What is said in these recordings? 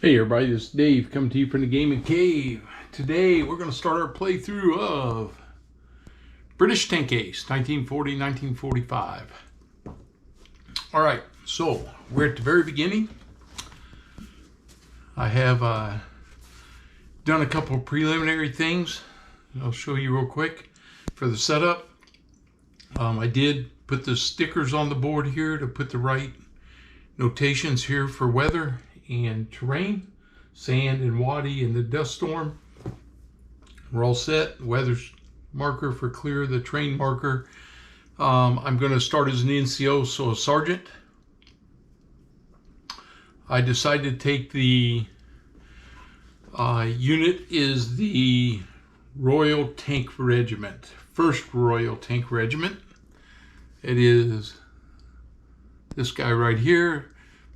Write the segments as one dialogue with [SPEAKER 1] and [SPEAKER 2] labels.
[SPEAKER 1] Hey everybody, this is Dave coming to you from the Gaming Cave. Today we're going to start our playthrough of British Tank Ace 1940-1945. Alright, so we're at the very beginning. I have done a couple of preliminary things. I'll show you real quick for the setup. I did put the stickers on the board here to put the right notations here for weather and terrain, sand and wadi and the dust storm. We're all set. Weather marker for clear, the train marker. I'm going to start as an NCO, so a sergeant. I decided to take the unit is the Royal Tank Regiment, 1st Royal Tank Regiment. It is this guy right here.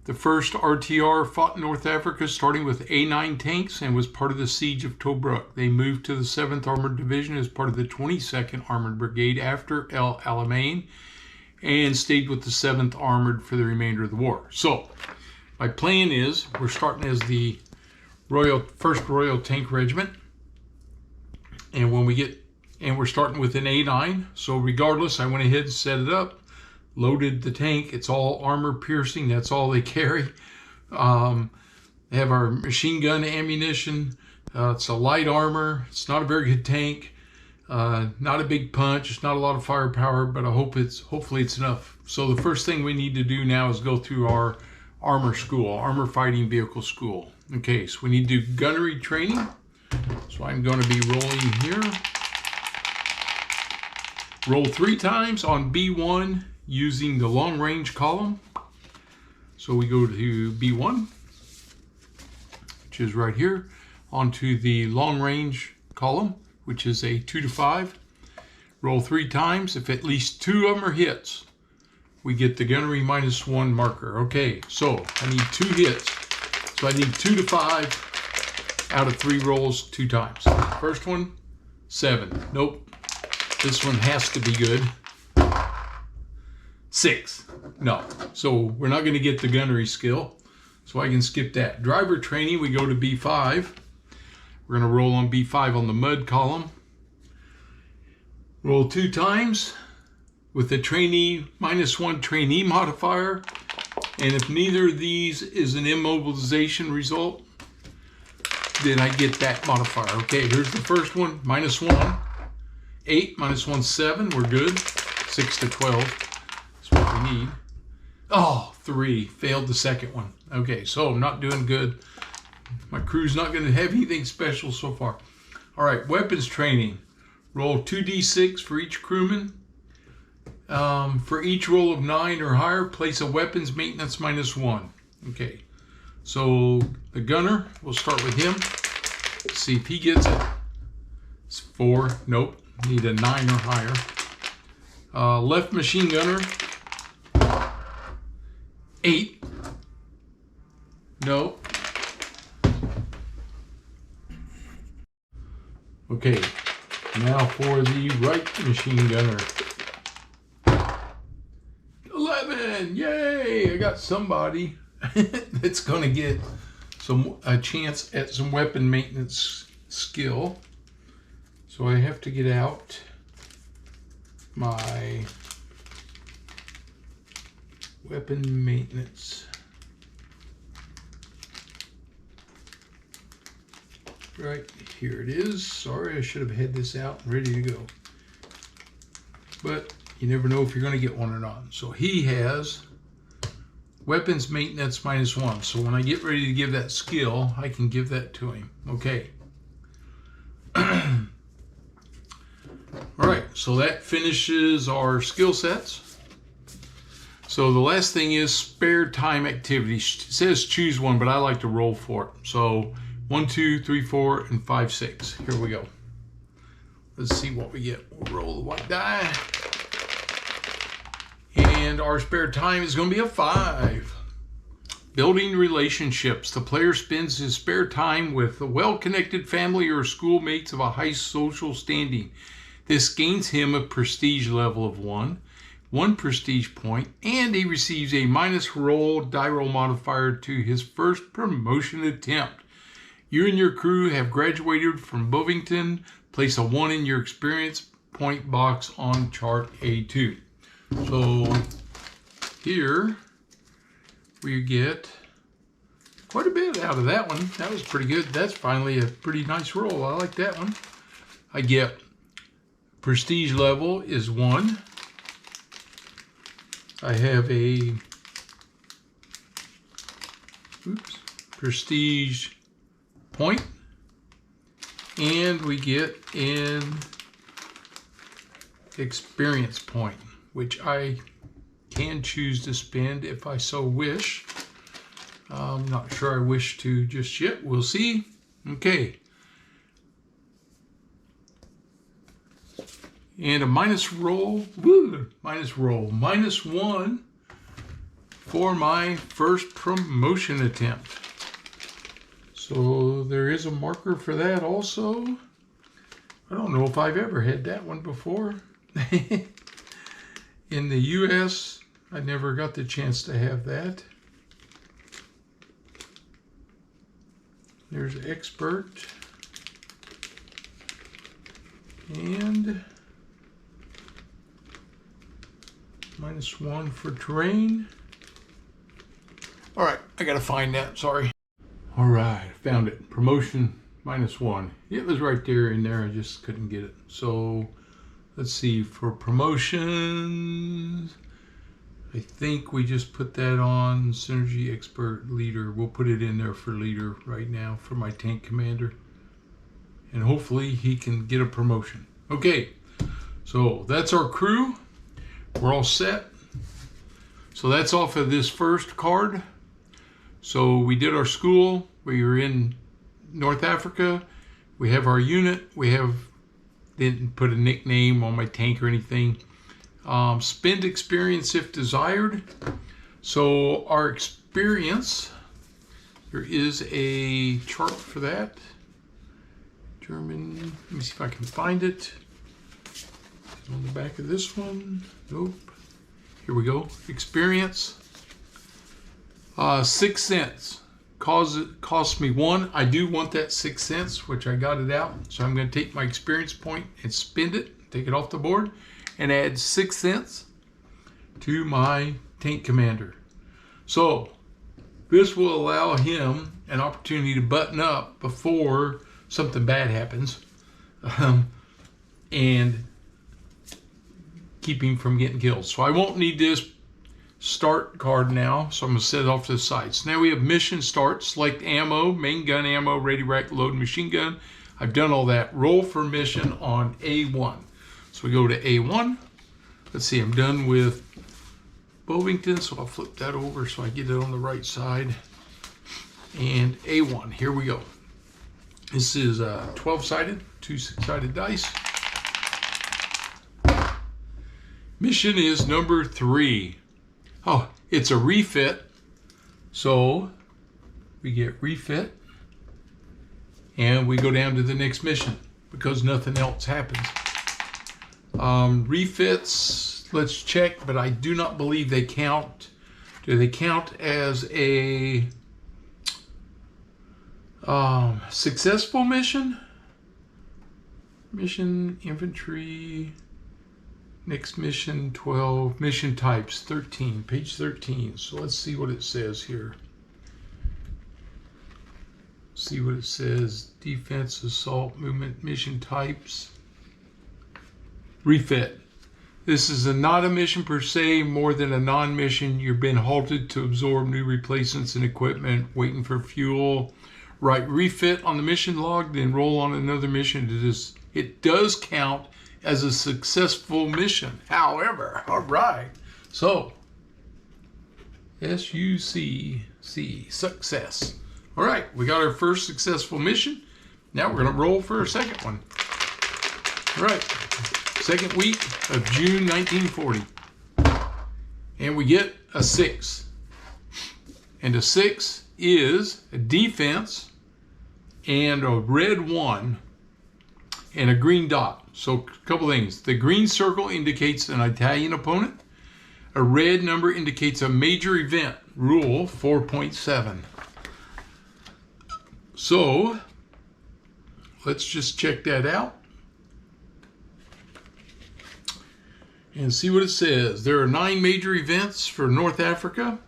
[SPEAKER 1] The 1st RTR fought in North Africa starting with A9 tanks and was part of the Siege of Tobruk. They moved to the 7th Armored Division as part of the 22nd Armored Brigade after El Alamein and stayed with the 7th Armored for the remainder of the war. So my plan is we're starting as the 1st Royal Tank Regiment, and we're starting with an A9. So regardless, I went ahead and set it up. Loaded the tank. It's all armor piercing. That's all they carry. They have our machine gun ammunition. It's a light armor. It's not a very good tank. Not a big punch. It's not a lot of firepower, but hopefully it's enough. So the first thing we need to do now is go through our armor school, armor fighting vehicle school. Okay, so we need to do gunnery training. So I'm going to be rolling here. Roll 3 times on B1. Using the long range column. So we go to B1, which is right here, onto the long range column, which is a 2 to 5. Roll 3 times. If at least 2 of them are hits, we get the gunnery -1 marker. Okay, so I need 2 hits. So I need 2 to 5 out of 3 rolls 2 times. First one, 7. Nope. This one has to be good. 6. No. So we're not going to get the gunnery skill. So I can skip that. Driver training, we go to B5. We're going to roll on B5 on the mud column. Roll 2 times with the trainee -1 trainee modifier. And if neither of these is an immobilization result, then I get that modifier. Okay, here's the first one, -1. 8, -1, 7. We're good. 6 to 12. What we need. Oh, 3. Failed the second one. Okay, so I'm not doing good. My crew's not going to have anything special so far. All right, weapons training. Roll 2d6 for each crewman. For each roll of 9 or higher, place a weapons maintenance -1. Okay, so the gunner, we'll start with him. See if he gets it. It's 4. Nope. Need a 9 or higher. Left machine gunner. 8. No. Okay. Now for the right machine gunner. 11. Yay! I got somebody that's going to get a chance at some weapon maintenance skill. So I have to get out my weapon maintenance. Right here it is. Sorry, I should have had this out and ready to go. But you never know if you're going to get one or not. So he has weapons maintenance -1. So when I get ready to give that skill, I can give that to him. Okay. All right, so that finishes our skill sets. So the last thing is spare time activity. It says choose one, but I like to roll for it. So 1, 2, 3, 4, and 5, 6. Here we go. Let's see what we get. We'll roll the white die. And our spare time is going to be a 5. Building relationships. The player spends his spare time with a well-connected family or schoolmates of a high social standing. This gains him a prestige level of 1. 1 prestige point, and he receives a minus roll die roll modifier to his first promotion attempt. You and your crew have graduated from Bovington. Place a 1 in your experience point box on chart A2. So here we get quite a bit out of that one. That was pretty good. That's finally a pretty nice roll. I like that one. I get prestige level is 1. I have a prestige point, and we get an experience point, which I can choose to spend if I so wish. I'm not sure I wish to just yet. We'll see. Okay. And a minus roll. Woo, minus roll. -1 for my first promotion attempt. So there is a marker for that also. I don't know if I've ever had that one before. In the US, I never got the chance to have that. There's expert. And -1 for terrain. All right, I gotta find that, sorry. All right, found it. Promotion -1. It was right there in there, I just couldn't get it. So let's see, for promotions, I think we just put that on Synergy Expert Leader. We'll put it in there for leader right now for my tank commander. And hopefully he can get a promotion. Okay, so that's our crew. We're all set. So that's off of this first card. So we did our school. We were in North Africa. We have our unit. Didn't put a nickname on my tank or anything. Spend experience if desired. So our experience, there is a chart for that. German, let me see if I can find it. On the back of this one. Nope. Here we go. Experience. 6 cents. Costs me 1. I do want that 6 cents, which I got it out. So I'm going to take my experience point and spend it, take it off the board, and add 6 cents to my tank commander. So this will allow him an opportunity to button up before something bad happens, and keep him from getting killed. So I won't need this start card now, so I'm going to set it off to the side. So now we have mission start, select ammo, main gun ammo, ready, rack, load, machine gun. I've done all that. Roll for mission on A1. So we go to A1. Let's see, I'm done with Bovington, so I'll flip that over so I get it on the right side. And A1, here we go. This is 12-sided, 2 6-sided dice. Mission is number 3. Oh, it's a refit. So we get refit. And we go down to the next mission because nothing else happens. Refits, let's check, but I do not believe they count. Do they count as a successful mission? Mission, infantry, next mission 12, mission types 13, page 13. So let's see what it says here. See what it says. Defense, assault, movement, mission types. Refit. This is not a mission per se, more than a non-mission. You've been halted to absorb new replacements and equipment, waiting for fuel. Write refit on the mission log, then roll on another mission. It does count as a successful mission. However, all right. So, SUCC, success. All right, we got our first successful mission. Now we're going to roll for a second one. All right, second week of June 1940. And we get a 6. And a 6 is a defense and a red 1 and a green dot. So a couple things. The green circle indicates an Italian opponent. A red number indicates a major event. Rule 4.7. So let's just check that out and see what it says. There are 9 major events for North Africa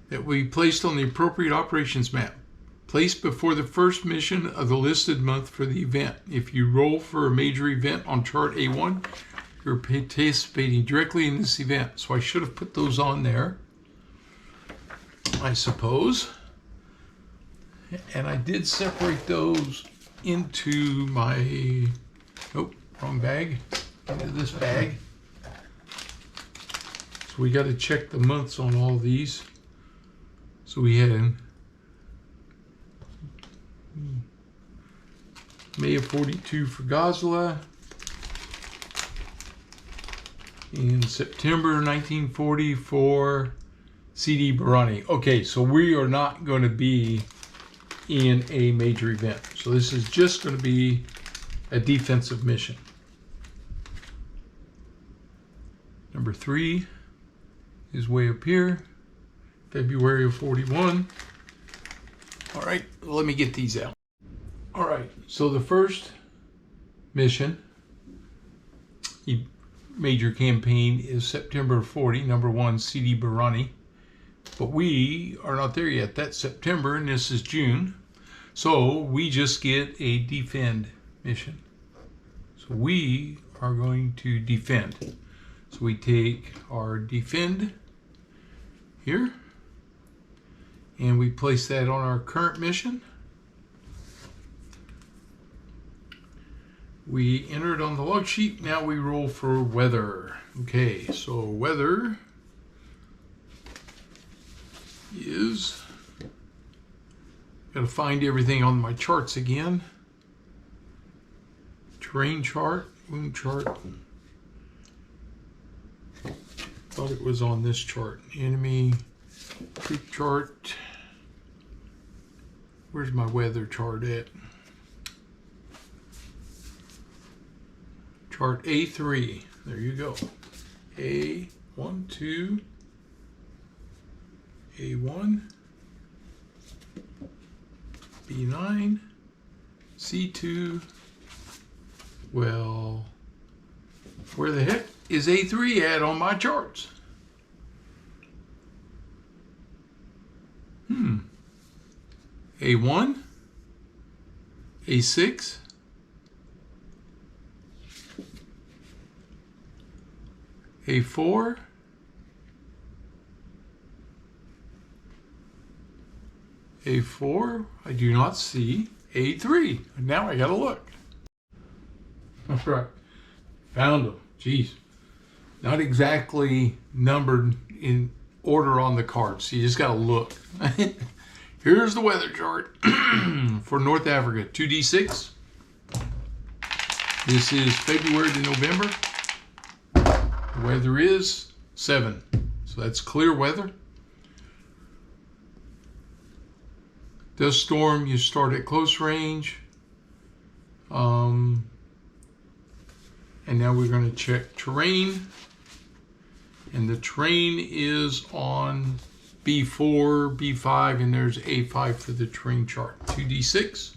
[SPEAKER 1] that we placed on the appropriate operations map. Placed before the first mission of the listed month for the event. If you roll for a major event on chart A1, you're participating directly in this event. So I should have put those on there, I suppose. And I did separate those into my, oh, wrong bag, into this bag. So we got to check the months on all these. So we had May of 42 for Ghazala, in September 1940 for Sidi Barrani. Okay, so we are not going to be in a major event. So this is just going to be a defensive mission. Number 3 is way up here, February of 41. All right, let me get these out. All right, so the first mission, major campaign, is September 40, number 1, Sidi Barrani. But we are not there yet. That's September, and this is June. So we just get a defend mission. So we are going to defend. So we take our defend here, and we place that on our current mission. We enter it on the log sheet. Now we roll for weather. Okay, so weather is, gotta find everything on my charts again. Terrain chart, wound chart. Thought it was on this chart. Enemy troop chart. Where's my weather chart at? Chart A3. There you go. A1, 2, A1, B9, C2. Well, where the heck is A3 at on my charts? A1, A6, A4, A4, I do not see A3. Now I gotta look. That's right. Found them. Jeez. Not exactly numbered in order on the card, so you just gotta look. Here's the weather chart for North Africa. 2D6. This is February to November. The weather is 7. So that's clear weather. Dust storm, you start at close range. And now we're going to check terrain. And the terrain is on B4, B5, and there's A5 for the terrain chart. 2D6.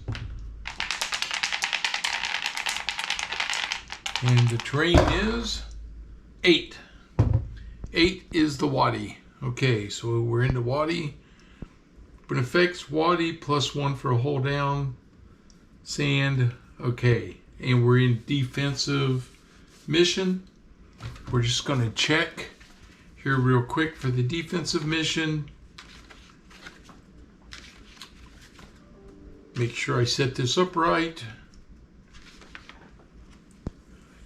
[SPEAKER 1] And the terrain is 8. 8 is the Wadi. Okay, so we're in the Wadi. But effects Wadi +1 for a hold down. Sand. Okay. And we're in defensive mission. We're just going to check here real quick for the defensive mission. Make sure I set this up right.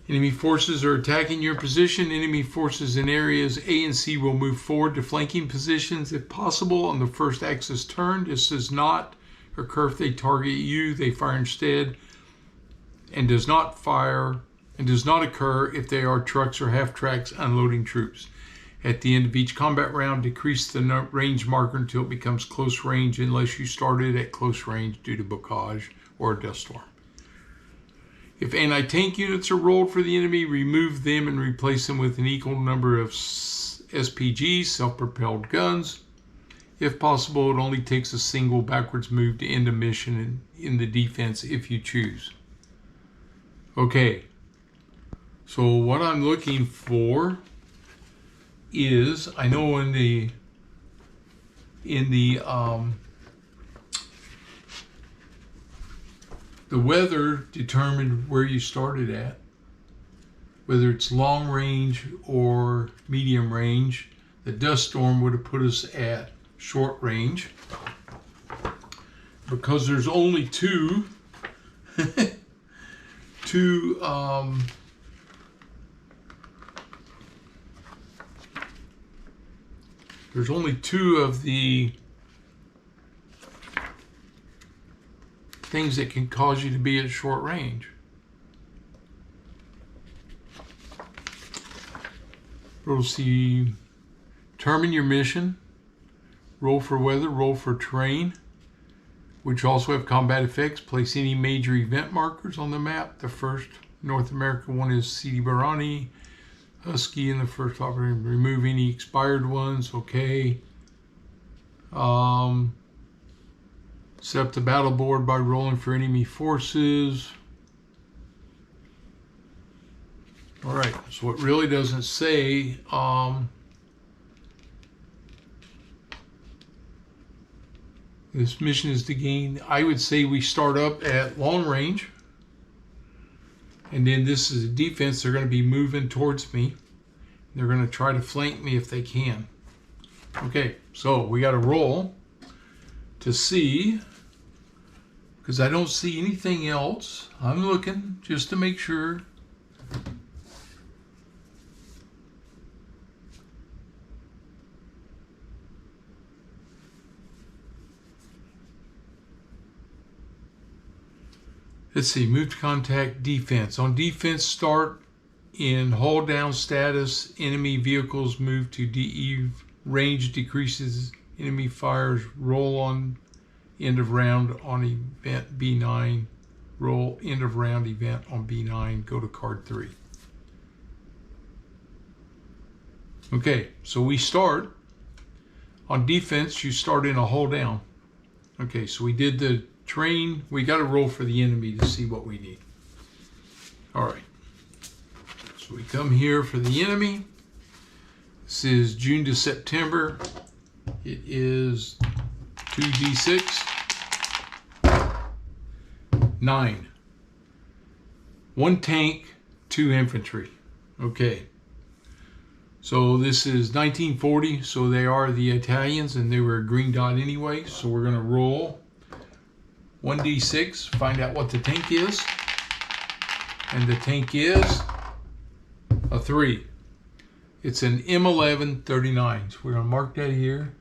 [SPEAKER 1] Enemy forces are attacking your position. Enemy forces in areas A and C will move forward to flanking positions if possible on the first axis turn. This does not occur if they target you. They fire instead, and does not occur if they are trucks or half tracks unloading troops. At the end of each combat round, decrease the range marker until it becomes close range unless you started at close range due to bocage or a dust storm. If anti-tank units are rolled for the enemy, remove them and replace them with an equal number of SPGs, self-propelled guns. If possible, it only takes a single backwards move to end a mission in the defense if you choose. Okay, so what I'm looking for is, I know in the weather determined where you started at, whether it's long range or medium range. The dust storm would have put us at short range. Because there's only two there's only two of the things that can cause you to be at short range. We'll see, determine your mission, roll for weather, roll for terrain, which also have combat effects. Place any major event markers on the map. The first North American one is Sidi Barrani, Husky in the first operating. Remove any expired ones. Okay. Set up the battle board by rolling for enemy forces. All right, so it really doesn't say this mission is to gain. I would say we start up at long range, and then this is a defense. They're going to be moving towards me. They're going to try to flank me if they can. Okay, so we got to roll to see, because I don't see anything else. I'm looking just to make sure. Let's see, move to contact defense. On defense, start in hull down status. Enemy vehicles move to DE range, decreases enemy fires. Roll on end of round on event B9. Roll end of round event on B9. Go to card 3. Okay, so we start. On defense, you start in a hull down. Okay, so we did the terrain. We got to roll for the enemy to see what we need. All right. So we come here for the enemy. This is June to September. It is 2d6. 9. 1 tank, 2 infantry. Okay. So this is 1940. So they are the Italians, and they were a green dot anyway. So we're going to roll 1d6, find out what the tank is. And the tank is a 3. It's an M1139. So we're going to mark that here.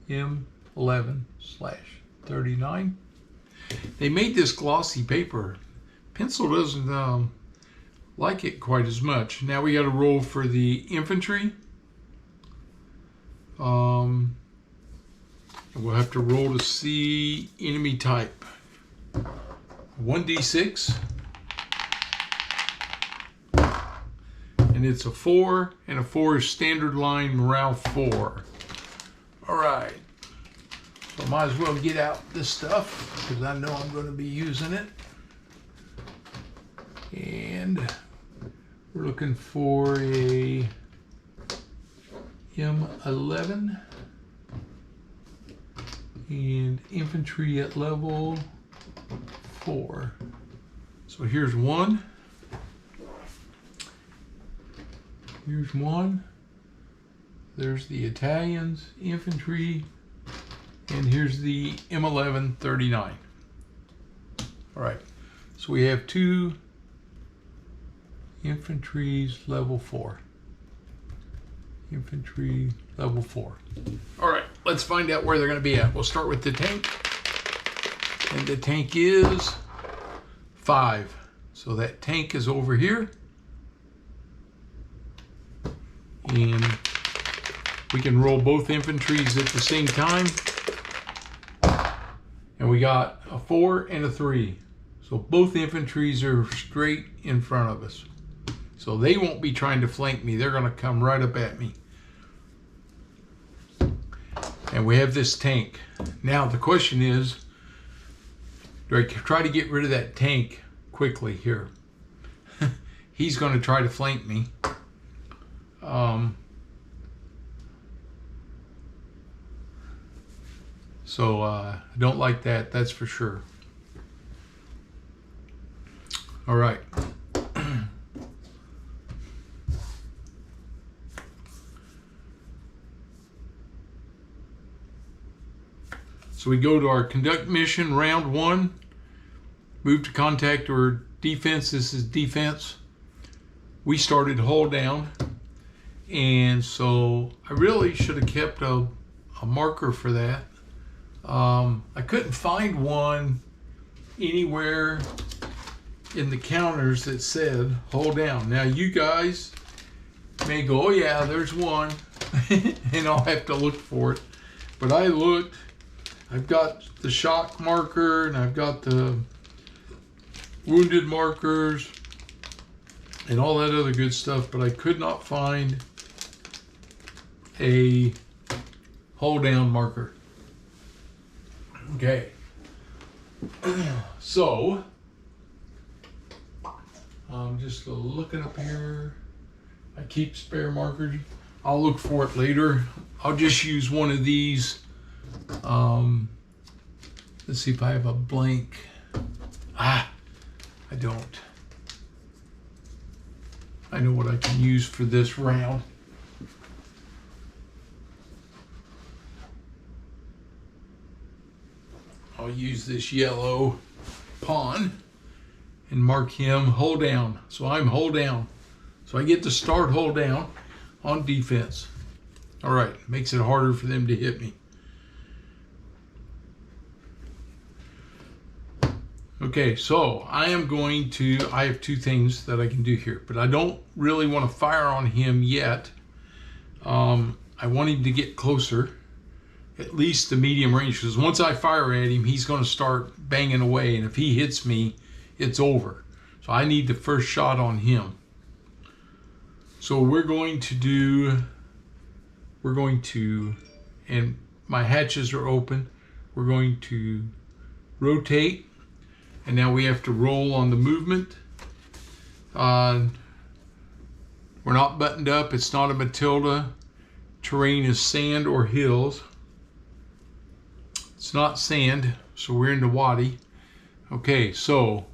[SPEAKER 1] M11/39. They made this glossy paper. Pencil doesn't like it quite as much. Now we got to roll for the infantry. We'll have to roll to see enemy type. 1d6. And it's a 4, and a 4 is standard line morale 4. All right. So I might as well get out this stuff because I know I'm going to be using it. And we're looking for a M11 and infantry at level 4. So here's 1. Here's 1. There's the Italians, infantry, and here's the M1139. All right, so we have 2 infantries level 4. Infantry level 4. All right, let's find out where they're going to be at. We'll start with the tank, and the tank is 5. So that tank is over here. And we can roll both infantries at the same time. And we got a 4 and a 3. So both infantries are straight in front of us. So they won't be trying to flank me. They're going to come right up at me. And we have this tank. Now the question is, do I try to get rid of that tank quickly here? He's going to try to flank me. So I don't like that, that's for sure. All right. So we go to our conduct mission, round 1. Move to contact or defense. This is defense. We started hull down. And so I really should have kept a marker for that. I couldn't find one anywhere in the counters that said hold down. Now you guys may go, oh yeah, there's one, and I'll have to look for it. But I looked, I've got the shock marker and I've got the wounded markers and all that other good stuff, but I could not find a hold down marker. Okay, so I'm just looking up here. I keep spare markers. I'll look for it later. I'll just use one of these. Let's see if I have a blank. I don't. I know what I can use for this round. I'll use this yellow pawn and mark him hold down. So I'm hold down. So I get to start hold down on defense. All right, makes it harder for them to hit me. Okay, so I have 2 things that I can do here, but I don't really want to fire on him yet. I want him to get closer, at least the medium range, because once I fire at him, he's going to start banging away, and if he hits me, it's over. So I need the first shot on him. So we're going to, and my hatches are open, we're going to rotate, and now we have to roll on the movement. We're not buttoned up, it's not a Matilda. Terrain is sand or hills. It's not sand, so we're into Wadi. Okay, so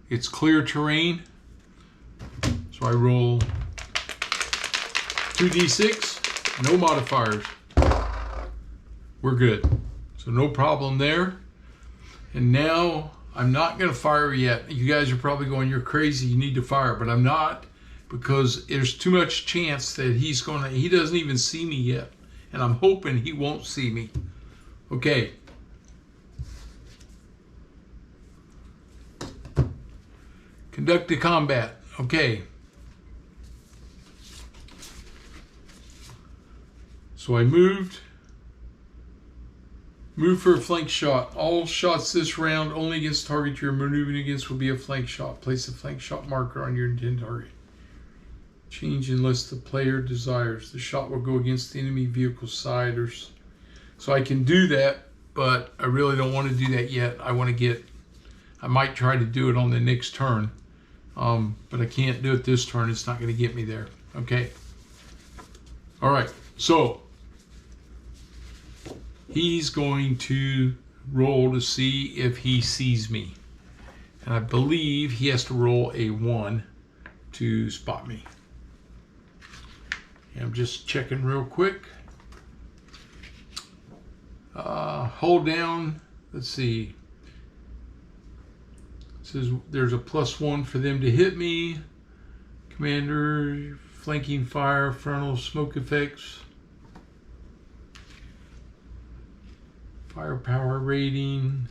[SPEAKER 1] it's clear terrain. So I roll 2d6, no modifiers. We're good. So no problem there. And now I'm not going to fire yet. You guys are probably going, you're crazy, you need to fire, but I'm not, because there's too much chance that he doesn't even see me yet. And I'm hoping he won't see me. Okay. Conduct the combat. Okay. So I moved for a flank shot. All shots this round only against the target you're maneuvering against will be a flank shot. Place a flank shot marker on your intended target. Change unless the player desires. The shot will go against the enemy vehicle's side. So I can do that, but I really don't want to do that yet. I might try to do it on the next turn, but I can't do it this turn. It's not going to get me there. Okay. All right. So he's going to roll to see if he sees me. And I believe he has to roll a 1 to spot me. And I'm just checking real quick. Hold down. Let's see. It says there's a +1 for them to hit me. Commander, flanking fire, frontal smoke effects. Firepower rating.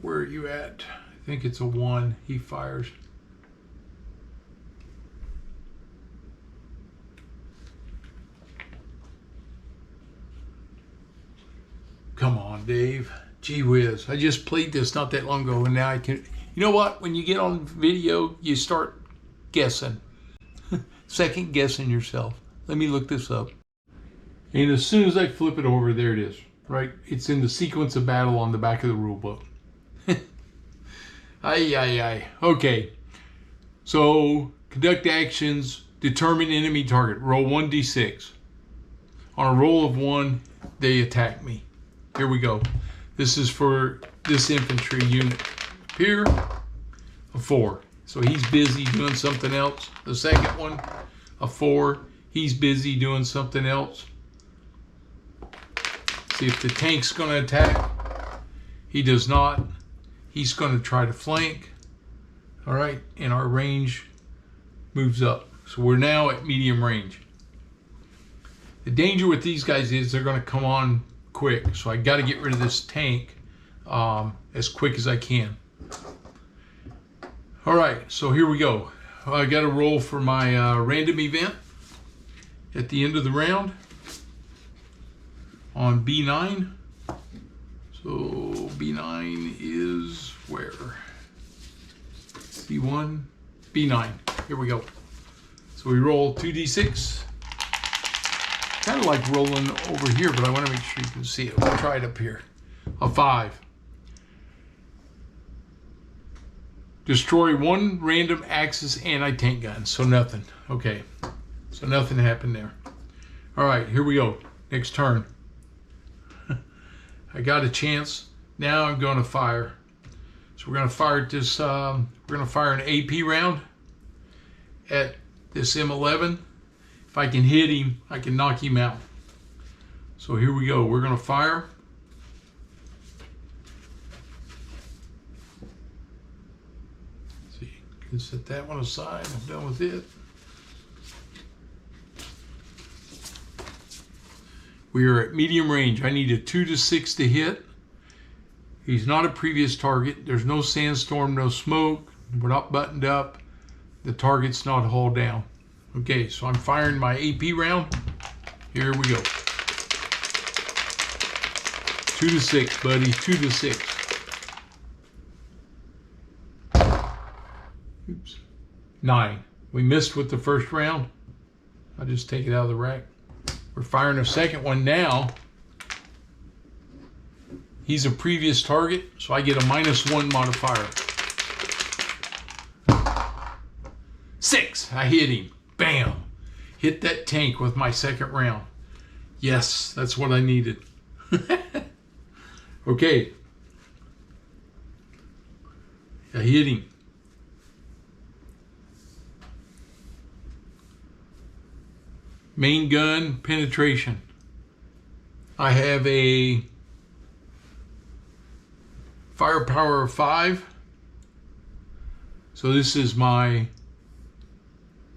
[SPEAKER 1] Where are you at? I think it's a 1. He fires. Come on, Dave. Gee whiz, I just played this not that long ago, and now I can... You know what? When you get on video, you start guessing. Second guessing yourself. Let me look this up. And as soon as I flip it over, there it is. Right? It's in the sequence of battle on the back of the rule book. Ay. Okay. So, conduct actions, determine enemy target. Roll 1d6. On a roll of 1, they attack me. Here we go. This is for this infantry unit. Here, a 4. So he's busy doing something else. The second one, a 4. He's busy doing something else. See if the tank's going to attack. He does not. He's going to try to flank. All right, and our range moves up. So we're now at medium range. The danger with these guys is they're going to come on quick. So I got to get rid of this tank as quick as I can. All right, so here we go. I got to roll for my random event at the end of the round on B9. So B9 is where? C1, B9. Here we go. So we roll 2d6. Kind of like rolling over here, but I want to make sure you can see it. We'll try it up here. A 5. Destroy 1 random Axis anti-tank gun. So nothing. Okay. So nothing happened there. All right, here we go. Next turn. I got a chance. Now I'm going to fire. So we're going to fire this. We're going to fire an AP round at this M11. If I can hit him, I can knock him out. So here we go. We're going to fire. Let's see, can set that one aside. I'm done with it. We are at medium range. I need a 2 to 6 to hit. He's not a previous target. There's no sandstorm, no smoke. We're not buttoned up. The target's not hauled down. Okay, so I'm firing my AP round. Here we go. 2 to 6, buddy. 2 to 6. Oops. 9. We missed with the first round. I'll just take it out of the rack. We're firing a second one now. He's a previous target, so I get a -1 modifier. 6. I hit him. Bam. Hit that tank with my second round. Yes, that's what I needed. Okay. I hit him. Main gun penetration. I have a firepower of 5. So this is my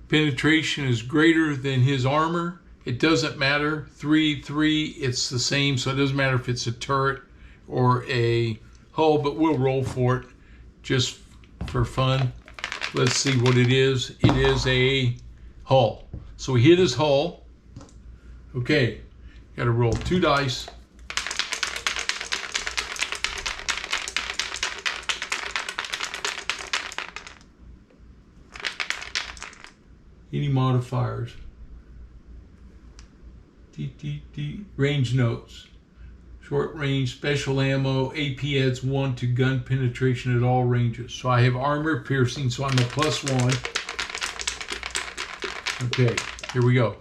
[SPEAKER 1] penetration is greater than his armor. It doesn't matter. 3, it's the same. So it doesn't matter if it's a turret or a hull, but we'll roll for it just for fun. Let's see what it is. It is a hull. So we hit his hull. Okay, got to roll 2 dice. Any modifiers? Range notes. Short range, special ammo, AP adds 1 to gun penetration at all ranges. So I have armor piercing, so I'm a +1. Okay, here we go.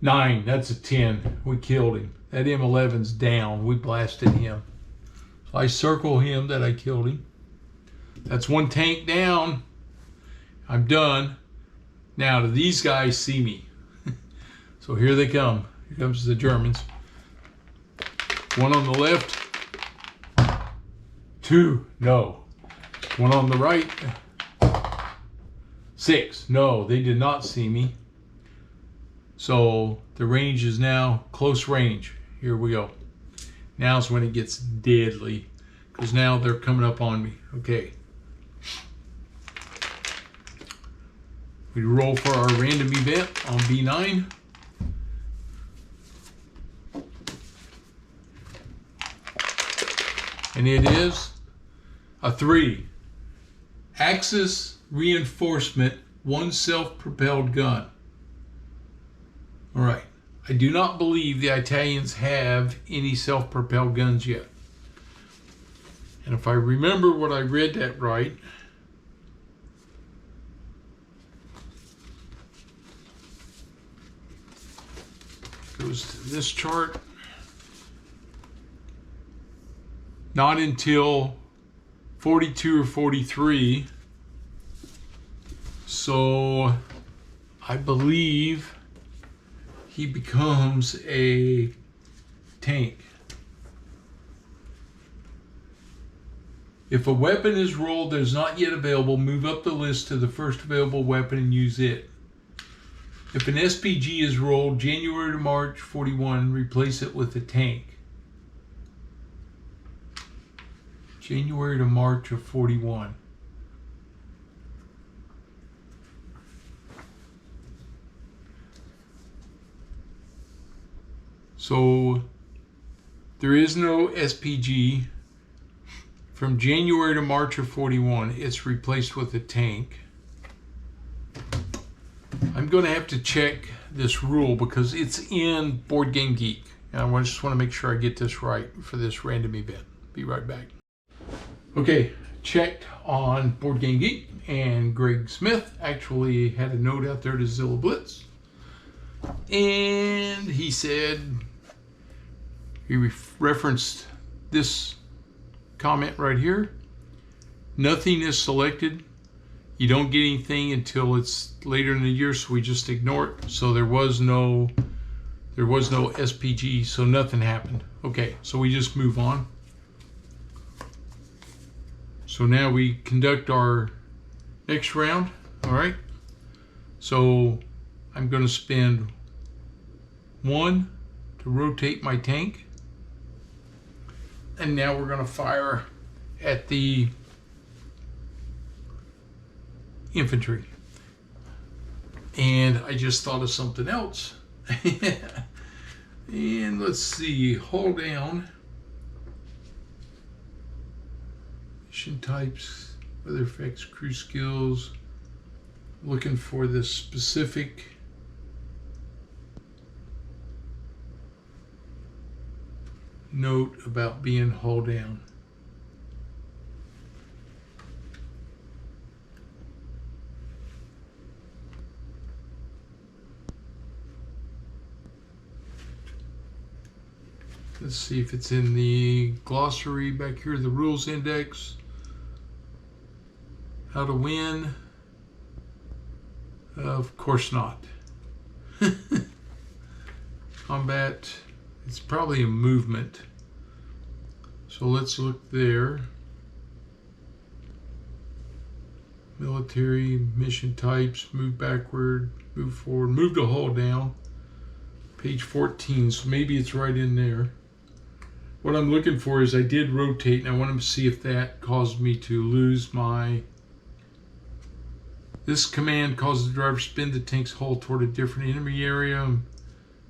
[SPEAKER 1] 9, that's a 10. We killed him. That M11's down. We blasted him. So I circle him that I killed him. That's 1 tank down. I'm done. Now, do these guys see me? So here they come. Here comes the Germans. 1 on the left. 2, no. 1 on the right. 6, no, they did not see me. So the range is now close range. Here we go. Now's when it gets deadly, because now they're coming up on me. Okay. We roll for our random event on B9. And it is a 3. Axis reinforcement, 1 self-propelled gun. All right. I do not believe the Italians have any self-propelled guns yet. And if I remember what I read that right, goes to this chart. Not until 42 or 43. So I believe he becomes a tank. If a weapon is rolled that is not yet available, move up the list to the first available weapon and use it. If an SPG is rolled January to March 41, replace it with a tank. January to March of 41. So there is no SPG from January to March of 41. It's replaced with a tank. I'm going to have to check this rule because it's in Board Game Geek. And I just want to make sure I get this right for this random event. Be right back. Okay, checked on Board Game Geek, and Greg Smith actually had a note out there to Zilla Blitz. And he said, he referenced this comment right here. Nothing is selected. You don't get anything until it's later in the year, so we just ignore it. So there was no SPG, so nothing happened. Okay, so we just move on. So now we conduct our next round. All right. So I'm going to spend 1 to rotate my tank. And now we're going to fire at the infantry. And I just thought of something else. And let's see, hold down. Mission types, weather effects, crew skills. Looking for this specific note about being hold down. Let's see if it's in the glossary back here, the rules index. How to win? Of course not. Combat, it's probably a movement. So let's look there. Military, mission types, move backward, move forward, move to hold down. Page 14, so maybe it's right in there. What I'm looking for is I did rotate, and I want to see if that caused me to lose my... This command causes the driver to spin the tank's hull toward a different enemy area.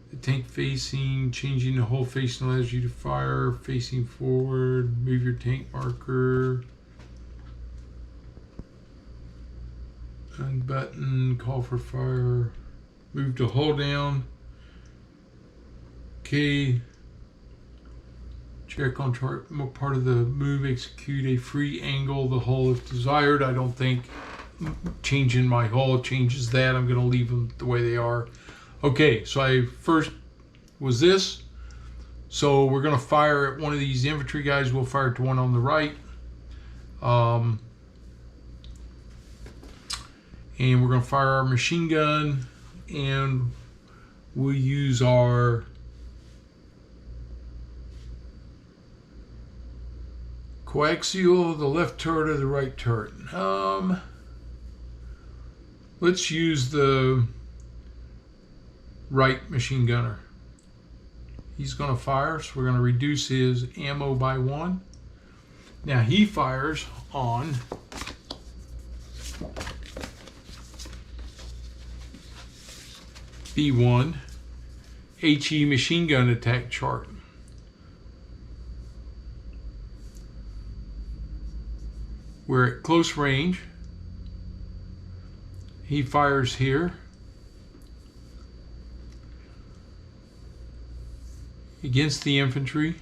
[SPEAKER 1] The tank facing, changing the hull facing allows you to fire, facing forward, move your tank marker. Unbutton, call for fire, move to hold down. Okay. Check on chart, part of the move, execute a free angle the hull if desired. I don't think changing my hull changes that. I'm going to leave them the way they are. Okay, so I first was this. So we're going to fire at one of these infantry guys. We'll fire at the one on the right. And we're going to fire our machine gun, and we'll use our coaxial, the left turret or the right turret. Let's use the right machine gunner. He's going to fire, so we're going to reduce his ammo by 1. Now he fires on B1 HE machine gun attack chart. We're at close range. He fires here. Against the infantry.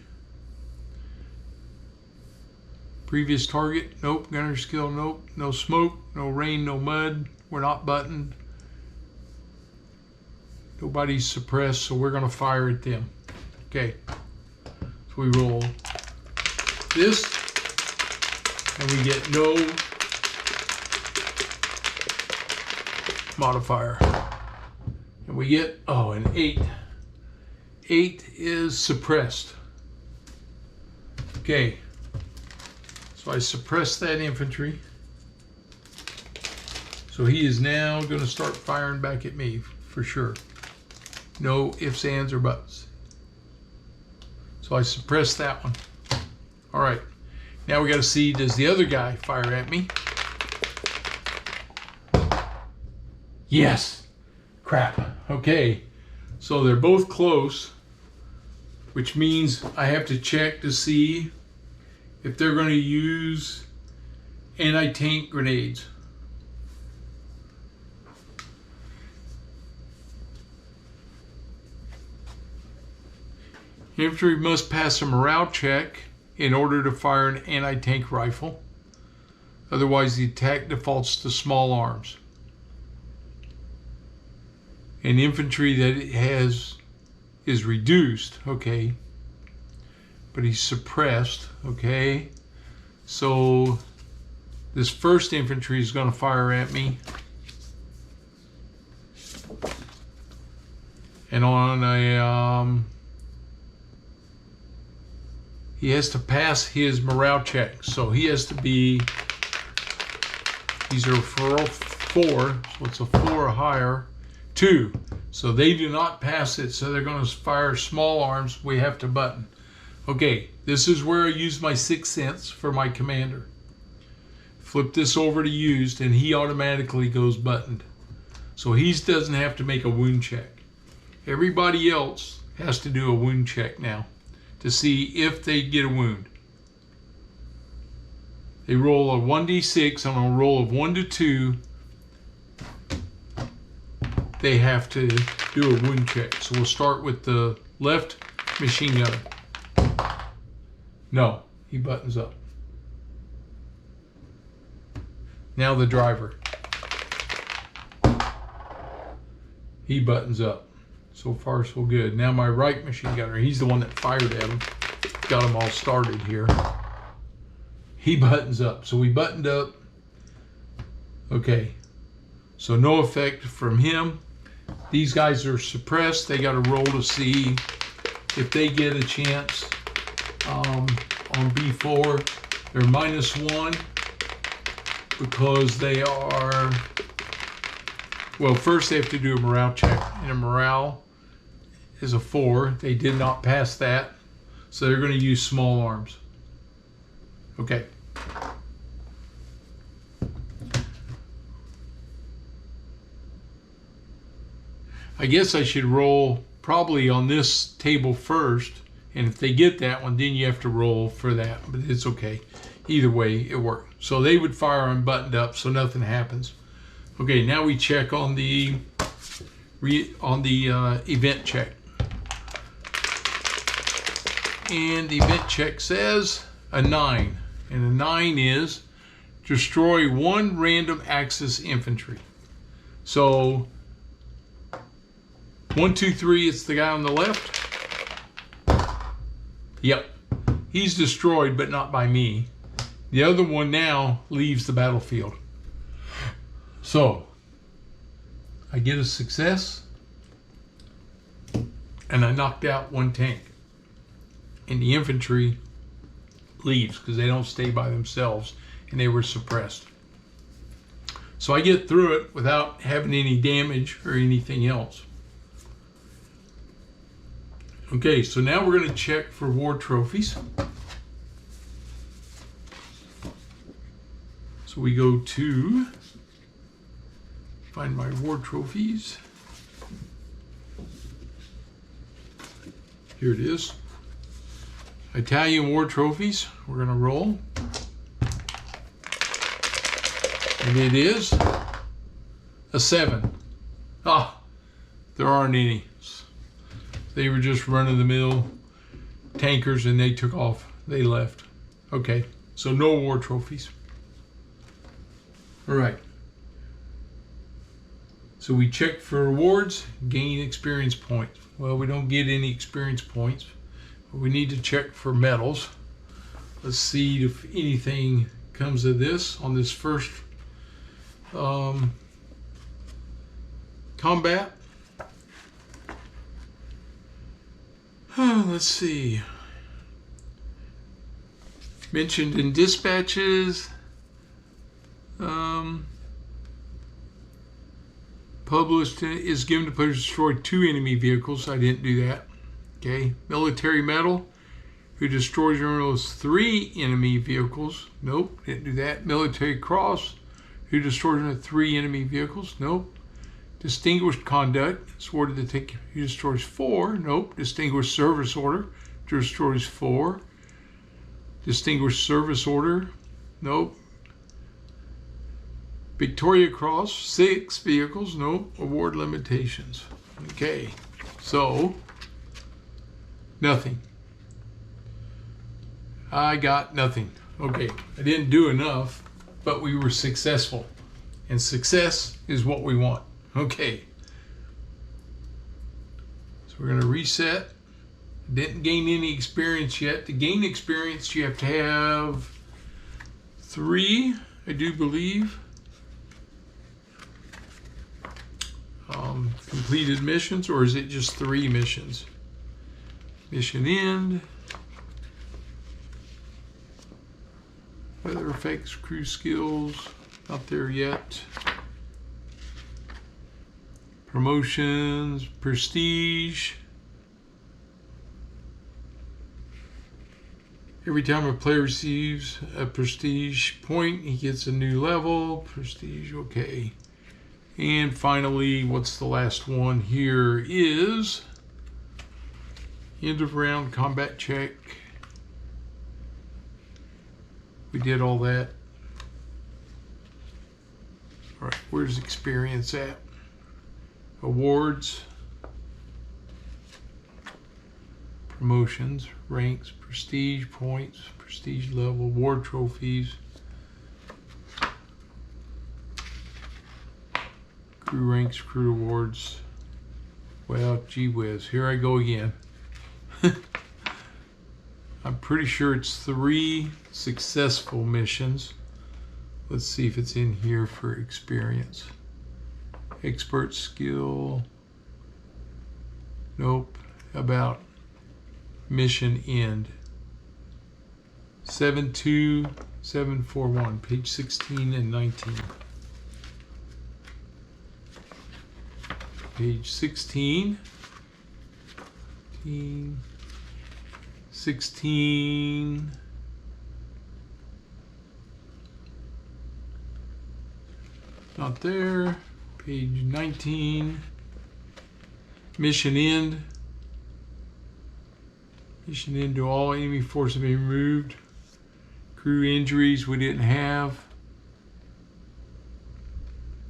[SPEAKER 1] Previous target, nope. Gunner skill, nope. No smoke, no rain, no mud. We're not buttoned. Nobody's suppressed, so we're gonna fire at them. Okay, so we roll this, and we get no modifier. And we get, oh, an 8. 8 is suppressed. Okay, so I suppress that infantry. So he is now going to start firing back at me for sure. No ifs, ands, or buts. So I suppress that one. All right, now we got to see, does the other guy fire at me? Yes. Crap. Okay, so they're both close, which means I have to check to see if they're going to use anti-tank grenades. Infantry must pass a morale check in order to fire an anti-tank rifle. Otherwise, the attack defaults to small arms. And infantry that it has is reduced, okay, but he's suppressed, okay. So this first infantry is going to fire at me, and on a he has to pass his morale check, so he has to be, these are 4, so it's a 4 or higher. 2, so they do not pass it, so they're going to fire small arms. We have to button. Okay, this is where I use my 6th sense for my commander. Flip this over to used, and he automatically goes buttoned. So he doesn't have to make a wound check. Everybody else has to do a wound check now to see if they get a wound. They roll a 1d6 on a roll of 1 to 2. They have to do a wound check. So we'll start with the left machine gunner. No, he buttons up. Now the driver. He buttons up. So far, so good. Now my right machine gunner, he's the one that fired at him. Got him all started here. He buttons up. So we buttoned up. Okay. So no effect from him. These guys are suppressed. They got to roll to see if they get a chance. On B4, they're -1 because they are, well, first they have to do a morale check, and a morale is a 4. They did not pass that, so they're going to use small arms. Okay. I guess I should roll probably on this table first, and if they get that one, then you have to roll for that, but it's okay. Either way, it worked. So they would fire on buttoned up, so nothing happens. Okay, now we check on the event check. And the event check says a 9, and a 9 is destroy 1 random axis infantry. So 1, 2, 3, it's the guy on the left. Yep, he's destroyed, but not by me. The other one now leaves the battlefield. So I get a success, and I knocked out 1 tank. And the infantry leaves because they don't stay by themselves, and they were suppressed. So I get through it without having any damage or anything else. Okay, so now we're going to check for war trophies. So we go to find my war trophies. Here it is. Italian war trophies. We're going to roll. And it is a 7. Ah, there aren't any. They were just run-of-the-mill tankers and they took off. They left. Okay, so no war trophies. All right. So we check for rewards, gain experience points. Well, we don't get any experience points, but we need to check for medals. Let's see if anything comes of this on this first combat. Let's see. Mentioned in dispatches. Published is given to players to destroy 2 enemy vehicles. I didn't do that. Okay. Military medal. Who destroys or removes 3 enemy vehicles. Nope, didn't do that. Military cross. Who destroys 3 enemy vehicles. Nope. Distinguished conduct. It's awarded to take. Who destroys 4. Nope. Distinguished service order. Destroys 4. Distinguished service order. Nope. Victoria Cross, 6 vehicles. Nope. Award limitations. Okay. So, nothing. I got nothing. Okay. I didn't do enough, but we were successful. And success is what we want. Okay. So we're going to reset. Didn't gain any experience yet. To gain experience, you have to have 3, I do believe. Completed missions, or is it just 3 missions? Mission end. Weather effects, crew skills, not there yet. Promotions, prestige. Every time a player receives a prestige point, he gets a new level. Prestige, okay. And finally, what's the last one here is end of round combat check. We did all that. All right, where's experience at? Awards, promotions, ranks, prestige points, prestige level, war trophies, crew ranks, crew awards. Well, gee whiz, here I go again. I'm pretty sure it's 3 successful missions. Let's see if it's in here for experience. Expert skill. Nope. How about mission end? 72741, page 16 and 19. Page 16. 16. Not there. Page 19. Mission end. Mission end to all enemy forces have been removed. Crew injuries we didn't have.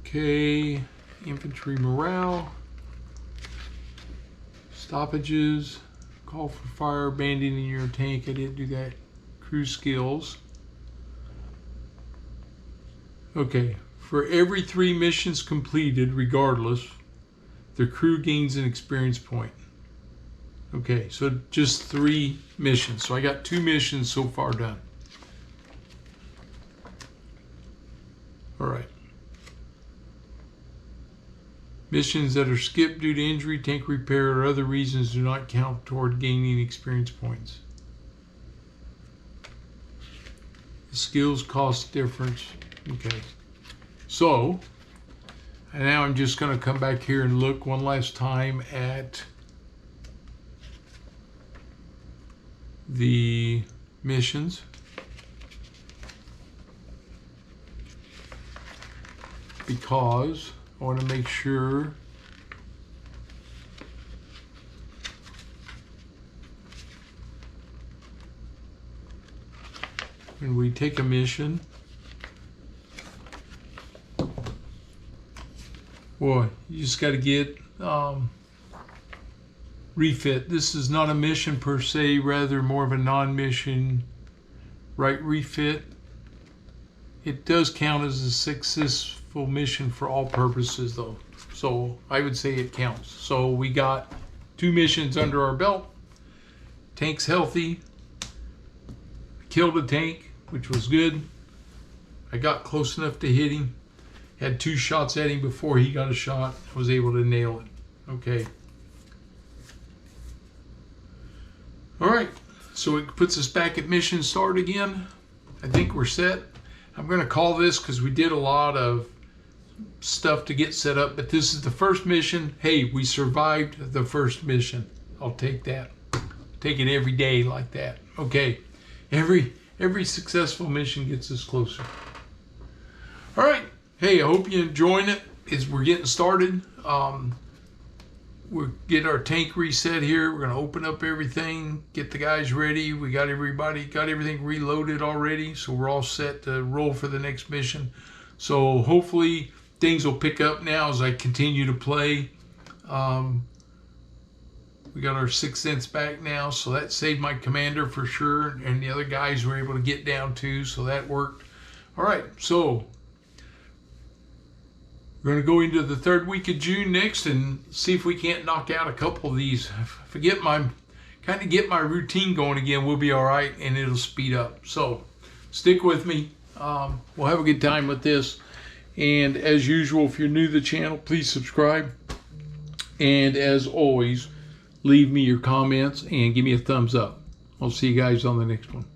[SPEAKER 1] Okay. Infantry morale. Stoppages. Call for fire, abandoning your tank. I didn't do that. Crew skills. Okay. For every 3 missions completed, regardless, the crew gains an experience point. Okay, so just 3 missions. So I got 2 missions so far done. All right. Missions that are skipped due to injury, tank repair, or other reasons do not count toward gaining experience points. The skills cost difference. Okay. So, and now I'm just going to come back here and look one last time at the missions. Because I want to make sure when we take a mission, Boy, you just got to get refit. This is not a mission per se, rather more of a non-mission, right? Refit. It does count as a successful mission for all purposes, though. So I would say it counts. So we got 2 missions under our belt. Tank's healthy. Killed a tank, which was good. I got close enough to hit him. Had 2 shots at him before he got a shot. I was able to nail it. Okay. All right. So it puts us back at mission start again. I think we're set. I'm going to call this because we did a lot of stuff to get set up, but this is the first mission. Hey, we survived the first mission. I'll take that. Take it every day like that. Okay. Every successful mission gets us closer. All right. Hey, I hope you're enjoying it as we're getting started. We'll get our tank reset here. We're going to open up everything, get the guys ready. We got everything reloaded already, so we're all set to roll for the next mission. So hopefully things will pick up now as I continue to play. We got our 6 cents back now, so that saved my commander for sure, and the other guys were able to get down too, so that worked. All right, so we're going to go into the 3rd week of June next and see if we can't knock out a couple of these. If I get my routine going again, we'll be all right, and it'll speed up. So stick with me. We'll have a good time with this. And as usual, if you're new to the channel, please subscribe. And as always, leave me your comments and give me a thumbs up. I'll see you guys on the next one.